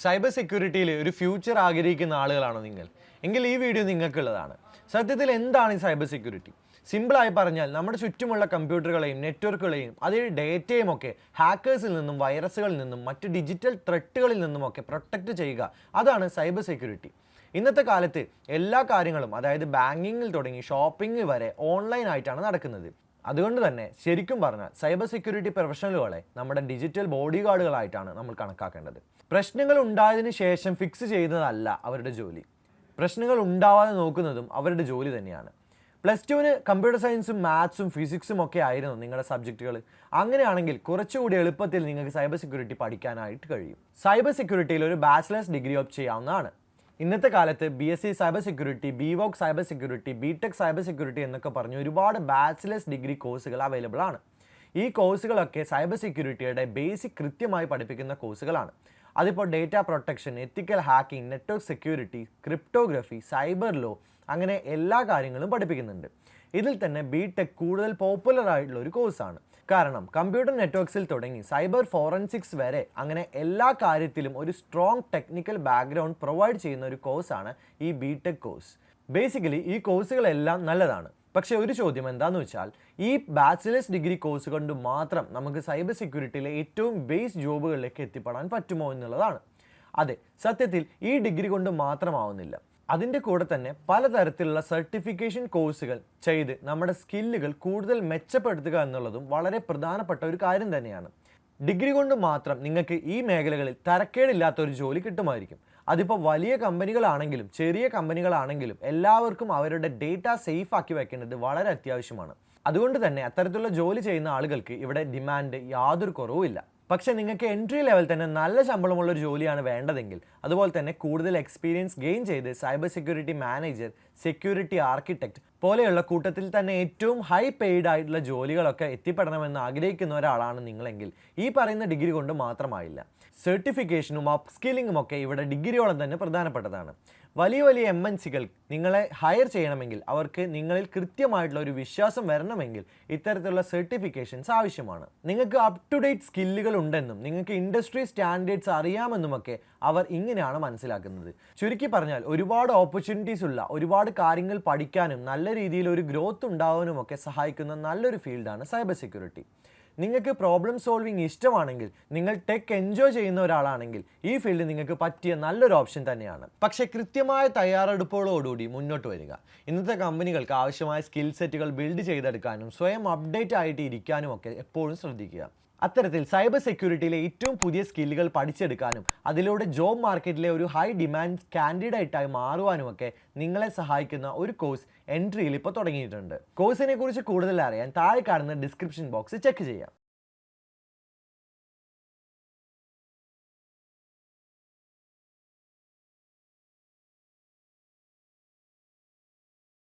Cyber സെക്യൂരിറ്റിയിൽ ഒരു future ആഗ്രഹിക്കുന്ന ആളുകളാണോ നിങ്ങൾ? എങ്കിൽ ഈ വീഡിയോ നിങ്ങൾക്കുള്ളതാണ്. സത്യത്തിൽ എന്താണ് ഈ സൈബർ സെക്യൂരിറ്റി? സിമ്പിളായി പറഞ്ഞാൽ നമ്മുടെ ചുറ്റുമുള്ള കമ്പ്യൂട്ടറുകളെയും നെറ്റ്വർക്കുകളെയും അതേ ഡേറ്റയും ഒക്കെ ഹാക്കേഴ്സിൽ നിന്നും വൈറസുകളിൽ നിന്നും മറ്റ് ഡിജിറ്റൽ ത്രെട്ടുകളിൽ നിന്നുമൊക്കെ പ്രൊട്ടക്റ്റ് ചെയ്യുക, അതാണ് സൈബർ സെക്യൂരിറ്റി. ഇന്നത്തെ കാലത്ത് എല്ലാ കാര്യങ്ങളും, അതായത് ബാങ്കിങ്ങിൽ തുടങ്ങി ഷോപ്പിംഗ് വരെ ഓൺലൈനായിട്ടാണ് നടക്കുന്നത്. അതുകൊണ്ട് തന്നെ ശരിക്കും പറഞ്ഞാൽ സൈബർ സെക്യൂരിറ്റി പ്രൊഫഷണലുകളെ നമ്മുടെ ഡിജിറ്റൽ ബോഡി ഗാർഡുകളായിട്ടാണ് നമ്മൾ കണക്കാക്കേണ്ടത്. പ്രശ്നങ്ങൾ ഉണ്ടായതിനു ശേഷം ഫിക്സ് ചെയ്യുന്നതല്ല അവരുടെ ജോലി. പ്രശ്നങ്ങൾ ഉണ്ടാവാതെ നോക്കുന്നതും അവരുടെ ജോലി തന്നെയാണ്. +2-ന് കമ്പ്യൂട്ടർ സയൻസും മാത്സും ഫിസിക്സും ഒക്കെ ആയിരുന്നു നിങ്ങളുടെ സബ്ജക്റ്റുകൾ. അങ്ങനെയാണെങ്കിൽ കുറച്ചുകൂടി എളുപ്പത്തിൽ നിങ്ങൾക്ക് സൈബർ സെക്യൂരിറ്റി പഠിക്കാനായിട്ട് കഴിയും. സൈബർ സെക്യൂരിറ്റിയിൽ ഒരു ബാച്ചിലേഴ്സ് ഡിഗ്രി ഓപ്റ്റ് ചെയ്യാവുന്നതാണ്. ഇന്നത്തെ കാലത്ത് BSc cyber security, BVoc cyber security, BTech cyber security എന്നൊക്കെ പറഞ്ഞ് ഒരുപാട് ബാച്ചിലേഴ്സ് ഡിഗ്രി കോഴ്സുകൾ അവൈലബിൾ ആണ്. ഈ കോഴ്സുകളൊക്കെ സൈബർ സെക്യൂരിറ്റിയുടെ ബേസിക് കൃത്യമായി പഠിപ്പിക്കുന്ന കോഴ്സുകളാണ്. അതിപ്പോൾ ഡേറ്റ പ്രൊട്ടക്ഷൻ, എത്തിക്കൽ hacking, network security, cryptography, cyber law, അങ്ങനെ എല്ലാ കാര്യങ്ങളും പഠിപ്പിക്കുന്നുണ്ട്. ഇതിൽ തന്നെ BTech കൂടുതൽ പോപ്പുലർ ആയിട്ടുള്ള ഒരു കോഴ്സാണ്. കാരണം കമ്പ്യൂട്ടർ നെറ്റ്വർക്ക്സിൽ തുടങ്ങി സൈബർ ഫോറൻസിക്സ് വരെ അങ്ങനെ എല്ലാ കാര്യത്തിലും ഒരു സ്ട്രോങ് ടെക്നിക്കൽ ബാക്ക്ഗ്രൗണ്ട് പ്രൊവൈഡ് ചെയ്യുന്ന ഒരു കോഴ്സാണ് ഈ BTech കോഴ്സ്. ബേസിക്കലി ഈ കോഴ്സുകളെല്ലാം നല്ലതാണ്. പക്ഷേ ഒരു ചോദ്യം എന്താണെന്ന് വെച്ചാൽ, ഈ ബാച്ചിലേഴ്സ് ഡിഗ്രി കോഴ്സ് കൊണ്ട് മാത്രം നമുക്ക് സൈബർ സെക്യൂരിറ്റിയിലെ ഏറ്റവും ബേസ് ജോബുകളിലേക്ക് എത്തിപ്പെടാൻ പറ്റുമോ എന്നുള്ളതാണ്. അതെ, സത്യത്തിൽ ഈ ഡിഗ്രി കൊണ്ട് മാത്രമാവുന്നില്ല. അതിൻ്റെ കൂടെ തന്നെ പലതരത്തിലുള്ള സർട്ടിഫിക്കേഷൻ കോഴ്സുകൾ ചെയ്ത് നമ്മുടെ സ്കില്ലുകൾ കൂടുതൽ മെച്ചപ്പെടുത്തുക എന്നുള്ളതും വളരെ പ്രധാനപ്പെട്ട ഒരു കാര്യം തന്നെയാണ്. ഡിഗ്രി കൊണ്ട് മാത്രം നിങ്ങൾക്ക് ഈ മേഖലകളിൽ തരക്കേടില്ലാത്ത ഒരു ജോലി കിട്ടുമായിരിക്കും. അതിപ്പോൾ വലിയ കമ്പനികളാണെങ്കിലും ചെറിയ കമ്പനികളാണെങ്കിലും എല്ലാവർക്കും അവരുടെ ഡേറ്റ സേഫ് ആക്കി വെക്കേണ്ടത് വളരെ അത്യാവശ്യമാണ്. അതുകൊണ്ട് തന്നെ അത്തരത്തിലുള്ള ജോലി ചെയ്യുന്ന ആളുകൾക്ക് ഇവിടെ ഡിമാൻഡ് യാതൊരു കുറവുമില്ല. പക്ഷേ നിങ്ങൾക്ക് എൻട്രി ലെവൽ തന്നെ നല്ല ശമ്പളമുള്ള ഒരു ജോലിയാണ് വേണ്ടതെങ്കിൽ, അതുപോലെ തന്നെ കൂടുതൽ എക്സ്പീരിയൻസ് ഗെയിൻ ചെയ്ത് cyber security manager, security architect പോലെയുള്ള കൂട്ടത്തിൽ തന്നെ ഏറ്റവും ഹൈ പെയ്ഡ് ആയിട്ടുള്ള ജോലികളൊക്കെ എത്തിപ്പെടണമെന്ന് ആഗ്രഹിക്കുന്ന ഒരാളാണ് നിങ്ങളെങ്കിൽ ഈ പറയുന്ന ഡിഗ്രി കൊണ്ട് മാത്രമായില്ല. സർട്ടിഫിക്കേഷനും അപ്പ് സ്കില്ലിങ്ങും ഒക്കെ ഇവിടെ ഡിഗ്രിയോളം തന്നെ പ്രധാനപ്പെട്ടതാണ്. വലിയ വലിയ MNCകൾ നിങ്ങളെ ഹയർ ചെയ്യണമെങ്കിൽ അവർക്ക് നിങ്ങളിൽ കൃത്യമായിട്ടുള്ള ഒരു വിശ്വാസം വരണമെങ്കിൽ ഇത്തരത്തിലുള്ള സർട്ടിഫിക്കേഷൻസ് ആവശ്യമാണ്. നിങ്ങൾക്ക് അപ് ടു ഡേറ്റ് സ്കില്ലുകൾ ഉണ്ടെന്നും നിങ്ങൾക്ക് ഇൻഡസ്ട്രി സ്റ്റാൻഡേർഡ്സ് അറിയാമെന്നുമൊക്കെ അവർ ഇങ്ങനെയാണ് മനസ്സിലാക്കുന്നത്. ചുരുക്കി പറഞ്ഞാൽ ഒരുപാട് ഓപ്പർച്യൂണിറ്റീസ് ഉള്ള, ഒരുപാട് കാര്യങ്ങൾ പഠിക്കാനും നല്ല രീതിയിൽ ഒരു ഗ്രോത്ത് ഉണ്ടാവാനും ഒക്കെ സഹായിക്കുന്ന നല്ലൊരു ഫീൽഡാണ് സൈബർ സെക്യൂരിറ്റി. നിങ്ങൾക്ക് പ്രോബ്ലം സോൾവിങ് ഇഷ്ടമാണെങ്കിൽ, നിങ്ങൾ ടെക് എൻജോയ് ചെയ്യുന്ന ഒരാളാണെങ്കിൽ ഈ ഫീൽഡ് നിങ്ങൾക്ക് പറ്റിയ നല്ലൊരു ഓപ്ഷൻ തന്നെയാണ്. പക്ഷേ കൃത്യമായ തയ്യാറെടുപ്പുകളോടുകൂടി മുന്നോട്ട് വരിക. ഇന്നത്തെ കമ്പനികൾക്ക് ആവശ്യമായ സ്കിൽ സെറ്റുകൾ ബിൽഡ് ചെയ്തെടുക്കാനും സ്വയം അപ്ഡേറ്റ് ആയിട്ട് ഇരിക്കാനും ഒക്കെ എപ്പോഴും ശ്രദ്ധിക്കുക. അത്തരത്തിൽ സൈബർ സെക്യൂരിറ്റിയിലെ ഏറ്റവും പുതിയ സ്കില്ലുകൾ പഠിച്ചെടുക്കാനും അതിലൂടെ ജോബ് മാർക്കറ്റിലെ ഒരു ഹൈ ഡിമാൻഡ് കാൻഡിഡേറ്റായി മാറുവാനുമൊക്കെ നിങ്ങളെ സഹായിക്കുന്ന ഒരു കോഴ്സ് എൻട്രിയിൽ ഇപ്പോൾ തുടങ്ങിയിട്ടുണ്ട്. കോഴ്സിനെ കുറിച്ച് കൂടുതൽ അറിയാൻ താഴെ കാണുന്ന ഡിസ്ക്രിപ്ഷൻ ബോക്സ് ചെക്ക് ചെയ്യാം.